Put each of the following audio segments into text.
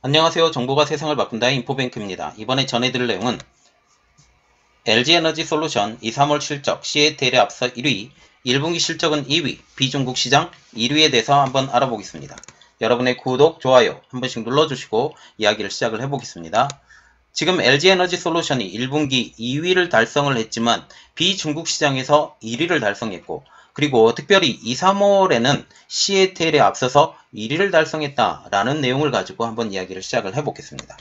안녕하세요. 정보가 세상을 바꾼다의 인포뱅크입니다. 이번에 전해드릴 내용은 LG에너지솔루션 2~3월 실적 CATL에 앞서 1위, 1분기 실적은 2위, 비중국 시장 1위에 대해서 한번 알아보겠습니다. 여러분의 구독, 좋아요 한 번씩 눌러주시고 이야기를 시작을 해보겠습니다. 지금 LG에너지솔루션이 1분기 2위를 달성을 했지만 비중국 시장에서 1위를 달성했고, 그리고 특별히 2~3월에는 CATL에 앞서서 1위를 달성했다라는 내용을 가지고 한번 이야기를 시작을 해보겠습니다.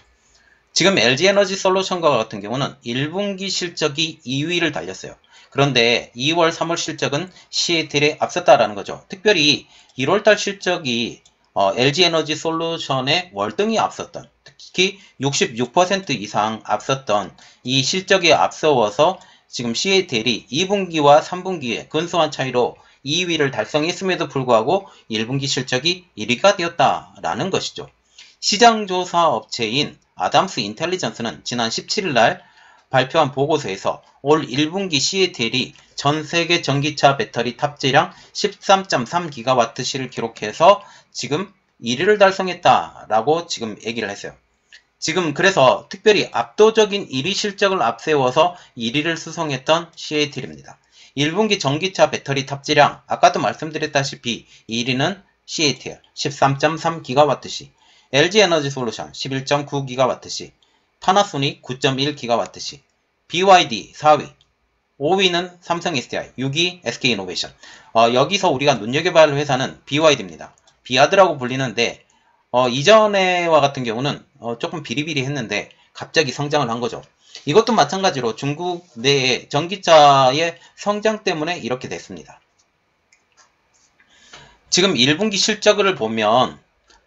지금 LG에너지솔루션과 같은 경우는 1분기 실적이 2위를 달렸어요. 그런데 2월, 3월 실적은 CATL에 앞섰다라는 거죠. 특별히 1월달 실적이 LG에너지솔루션의 월등히 앞섰던, 특히 66% 이상 앞섰던 이 실적에 앞서워서 지금 CATL이 2분기와 3분기에 근소한 차이로 2위를 달성했음에도 불구하고 1분기 실적이 1위가 되었다라는 것이죠. 시장조사 업체인 아담스 인텔리전스는 지난 17일 날 발표한 보고서에서 올 1분기 CATL이 전 세계 전기차 배터리 탑재량 13.3GWh를 기록해서 지금 1위를 달성했다라고 지금 얘기를 했어요. 지금 그래서 특별히 압도적인 1위 실적을 앞세워서 1위를 수성했던 CATL입니다. 1분기 전기차 배터리 탑재량, 아까도 말씀드렸다시피 1위는 CATL 13.3GWh, LG에너지솔루션 11.9GWh, 파나소닉 9.1GWh, BYD 4위, 5위는 삼성 SDI, 6위 SK이노베이션. 여기서 우리가 눈여겨봐야 할 회사는 BYD입니다. 비아드라고 불리는데 이전에와 같은 경우는 조금 비리비리했는데 갑자기 성장을 한 거죠. 이것도 마찬가지로 중국 내의 전기차의 성장 때문에 이렇게 됐습니다. 지금 1분기 실적을 보면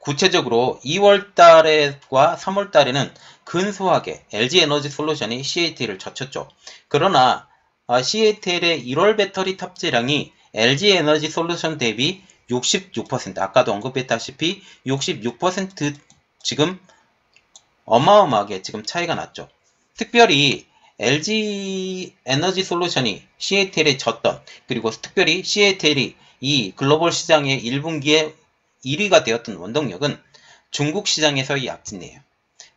구체적으로 2월달과 3월달에는 근소하게 LG에너지솔루션이 CATL을 젖혔죠. 그러나 CATL의 1월 배터리 탑재량이 LG에너지솔루션 대비 66%, 아까도 언급했다시피 66% 지금 어마어마하게 지금 차이가 났죠. 특별히 LG에너지솔루션이 CATL에 졌던, 그리고 특별히 CATL이 이 글로벌 시장의 1분기에 1위가 되었던 원동력은 중국 시장에서의 약진이에요.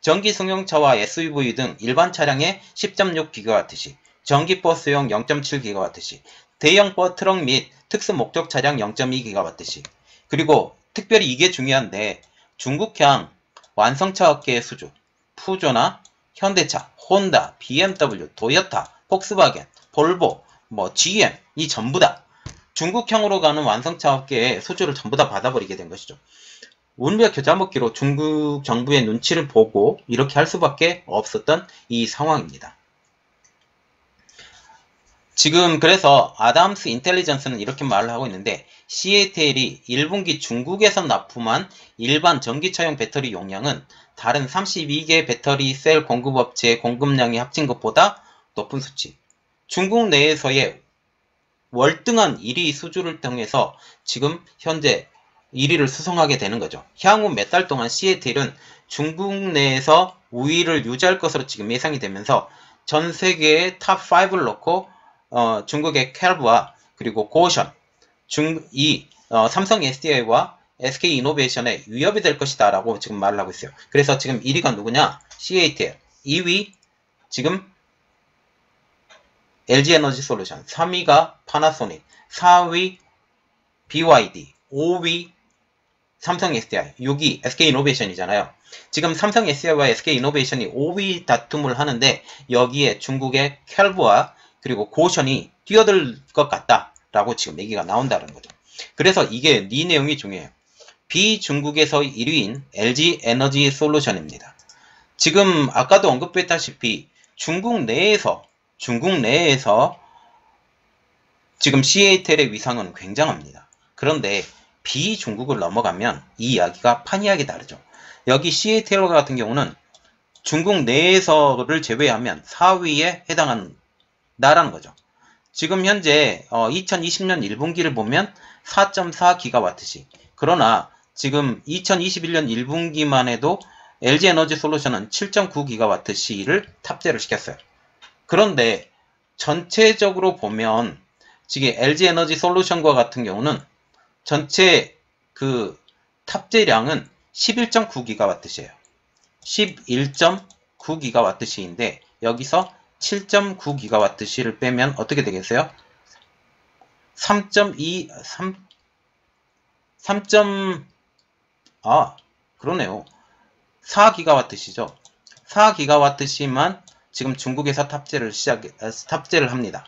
전기 승용차와 SUV 등 일반 차량의 10.6GWh, 전기버스용 0.7GWh, 대형 트럭 및 특수 목적 차량 0.2GWh, 그리고 특별히 이게 중요한데 중국향 완성차 업계의 수주, 푸조나 현대차, 혼다, BMW, 도요타, 폭스바겐, 볼보, GM 이 전부 다 중국향으로 가는 완성차 업계의 수주를 전부 다 받아버리게 된 것이죠. 우리가 겨자먹기로 중국 정부의 눈치를 보고 이렇게 할 수밖에 없었던 이 상황입니다. 지금 그래서 아담스 인텔리전스는 이렇게 말을 하고 있는데, CATL이 1분기 중국에서 납품한 일반 전기차용 배터리 용량은 다른 32개 배터리 셀 공급업체의 공급량이 합친 것보다 높은 수치, 중국 내에서의 월등한 1위 수주를 통해서 지금 현재 1위를 수성하게 되는 거죠. 향후 몇 달 동안 CATL은 중국 내에서 우위를 유지할 것으로 지금 예상이 되면서 전 세계의 탑5를 놓고 중국의 캘브와 그리고 고션, 삼성 SDI와 SK이노베이션의 위협이 될 것이다 라고 지금 말을 하고 있어요. 그래서 지금 1위가 누구냐? CATL, 2위 지금 LG에너지솔루션, 3위가 파나소닉, 4위 BYD, 5위 삼성 SDI, 6위 SK이노베이션이잖아요. 지금 삼성 SDI와 SK이노베이션이 5위 다툼을 하는데 여기에 중국의 캘브와 그리고 고션이 뛰어들 것 같다라고 지금 얘기가 나온다는 거죠. 그래서 이게 이 내용이 중요해요. 비중국에서의 1위인 LG에너지솔루션입니다. 지금 아까도 언급했다시피 중국 내에서 지금 CATL의 위상은 굉장합니다. 그런데 비중국을 넘어가면 이 이야기가 판이하게 다르죠. 여기 CATL 같은 경우는 중국 내에서를 제외하면 4위에 해당하는 나라는 거죠. 지금 현재 2020년 1분기를 보면 4.4GWh, 그러나 지금 2021년 1분기만 해도 LG에너지솔루션은 7.9GWh를 탑재를 시켰어요. 그런데 전체적으로 보면 지금 LG에너지솔루션과 같은 경우는 전체 그 탑재량은 11.9GWh예요. 11.9GWh인데 여기서 7.9GWh를 빼면 어떻게 되겠어요? 3.2, 3, 그러네요. 4GWh죠. 4GWh만 지금 중국에서 탑재를 합니다.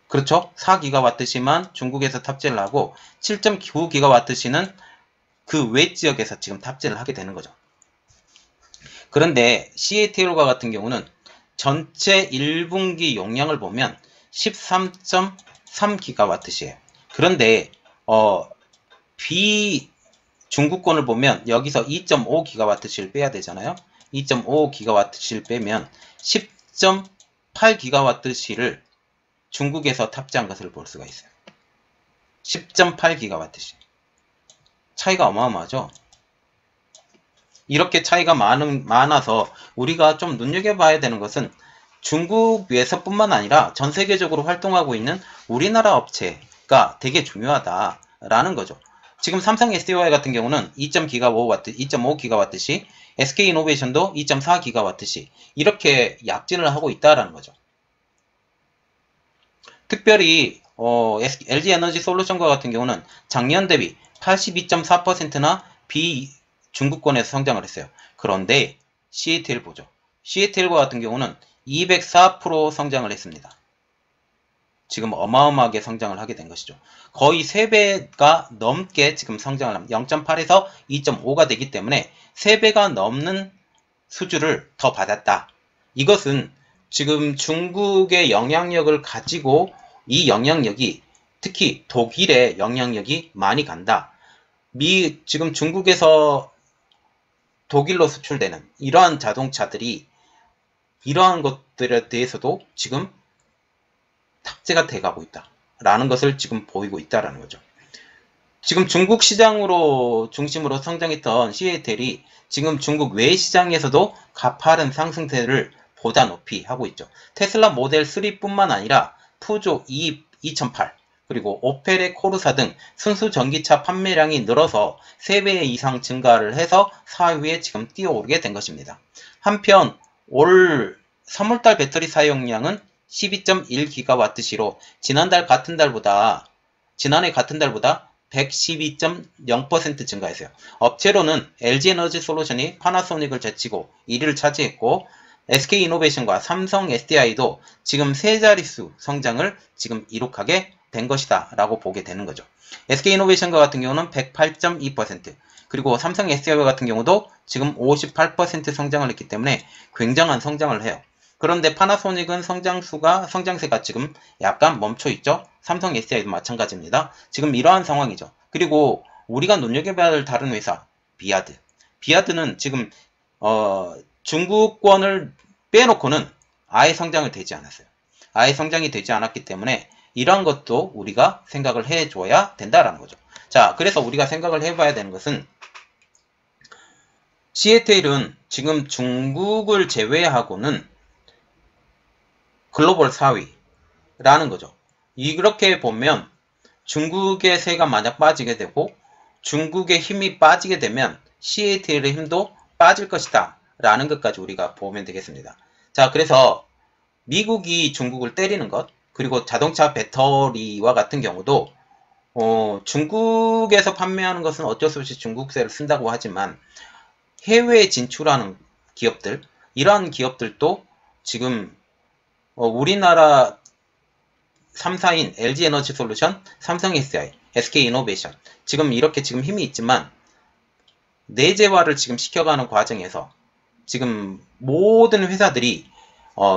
그렇죠? 4GWh만 중국에서 탑재를 하고 7.9GWh는 그 외 지역에서 지금 탑재를 하게 되는 거죠. 그런데 CATL과 같은 경우는 전체 1분기 용량을 보면 13.3GWh예요. 그런데 비중국권을 보면 여기서 2.5GWh를 빼야 되잖아요. 2.5GWh를 빼면 10.8GWh를 중국에서 탑재한 것을 볼 수가 있어요. 10.8GWh. 차이가 어마어마하죠. 이렇게 차이가 많아서 우리가 좀 눈여겨봐야 되는 것은 중국에서 뿐만 아니라 전 세계적으로 활동하고 있는 우리나라 업체가 되게 중요하다라는 거죠. 지금 삼성 SDI 같은 경우는 2.5GWh, SK이노베이션도 2.4GWh 이렇게 약진을 하고 있다라는 거죠. 특별히 LG에너지솔루션과 같은 경우는 작년 대비 82.4%나 비중국권에서 성장을 했어요. 그런데 CATL 보죠. CATL과 같은 경우는 204% 성장을 했습니다. 지금 어마어마하게 성장을 하게 된 것이죠. 거의 3배가 넘게 지금 성장을 합니다. 0.8에서 2.5가 되기 때문에 3배가 넘는 수주를 더 받았다. 이것은 지금 중국의 영향력을 가지고 이 영향력이 특히 독일의 영향력이 많이 간다. 지금 중국에서 독일로 수출되는 이러한 자동차들이 이러한 것들에 대해서도 지금 탑재가 돼가고 있다. 라는 것을 지금 보이고 있다라는 거죠. 지금 중국 시장으로 중심으로 성장했던 CATL이 지금 중국 외 시장에서도 가파른 상승세를 보다 높이 하고 있죠. 테슬라 모델 3뿐만 아니라 푸조 2008 그리고 오펠의 코르사 등 순수 전기차 판매량이 늘어서 3배 이상 증가를 해서 4위에 지금 뛰어오르게 된 것입니다. 한편 올 3월달 배터리 사용량은 12.1GWh로 지난해 같은 달보다 112.0% 증가했어요. 업체로는 LG에너지솔루션이 파나소닉을 제치고 1위를 차지했고 SK이노베이션과 삼성 SDI도 지금 세 자릿수 성장을 지금 이룩하게 된 것이다 라고 보게 되는 거죠. SK이노베이션과 같은 경우는 108.2% 그리고 삼성 SDI 같은 경우도 지금 58% 성장을 했기 때문에 굉장한 성장을 해요. 그런데 파나소닉은 성장세가 지금 약간 멈춰 있죠. 삼성 SDI도 마찬가지입니다. 지금 이러한 상황이죠. 그리고 우리가 눈여겨봐야 할 다른 회사 비아드는 지금 중국권을 빼놓고는 아예 성장을 되지 않았어요. 아예 성장이 되지 않았기 때문에 이러한 것도 우리가 생각을 해줘야 된다라는 거죠. 자, 그래서 우리가 생각을 해봐야 되는 것은 CATL은 지금 중국을 제외하고는 글로벌 4위라는 거죠. 이렇게 보면 중국의 세가 만약 빠지게 되고 중국의 힘이 빠지게 되면 CATL의 힘도 빠질 것이다 라는 것까지 우리가 보면 되겠습니다. 자, 그래서 미국이 중국을 때리는 것 그리고 자동차 배터리와 같은 경우도 중국에서 판매하는 것은 어쩔 수 없이 중국세를 쓴다고 하지만 해외에 진출하는 기업들 이러한 기업들도 지금 우리나라 3사인 LG에너지솔루션, 삼성 SDI, SK이노베이션 지금 이렇게 지금 힘이 있지만 내재화를 지금 시켜가는 과정에서 지금 모든 회사들이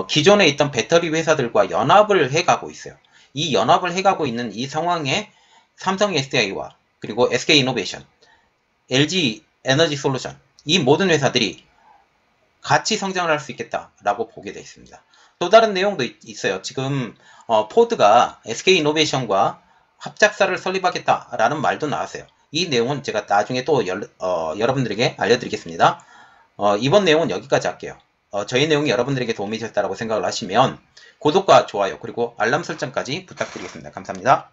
기존에 있던 배터리 회사들과 연합을 해가고 있어요. 이 연합을 해가고 있는 이 상황에 삼성 SDI와 그리고 SK이노베이션, LG에너지솔루션 이 모든 회사들이 같이 성장을 할 수 있겠다라고 보게 되어 있습니다. 또 다른 내용도 있어요. 지금 포드가 SK이노베이션과 합작사를 설립하겠다라는 말도 나왔어요. 이 내용은 제가 나중에 또 여러분들에게 알려드리겠습니다. 이번 내용은 여기까지 할게요. 저희 내용이 여러분들에게 도움이 되셨다고 생각을 하시면 구독과 좋아요 그리고 알람 설정까지 부탁드리겠습니다. 감사합니다.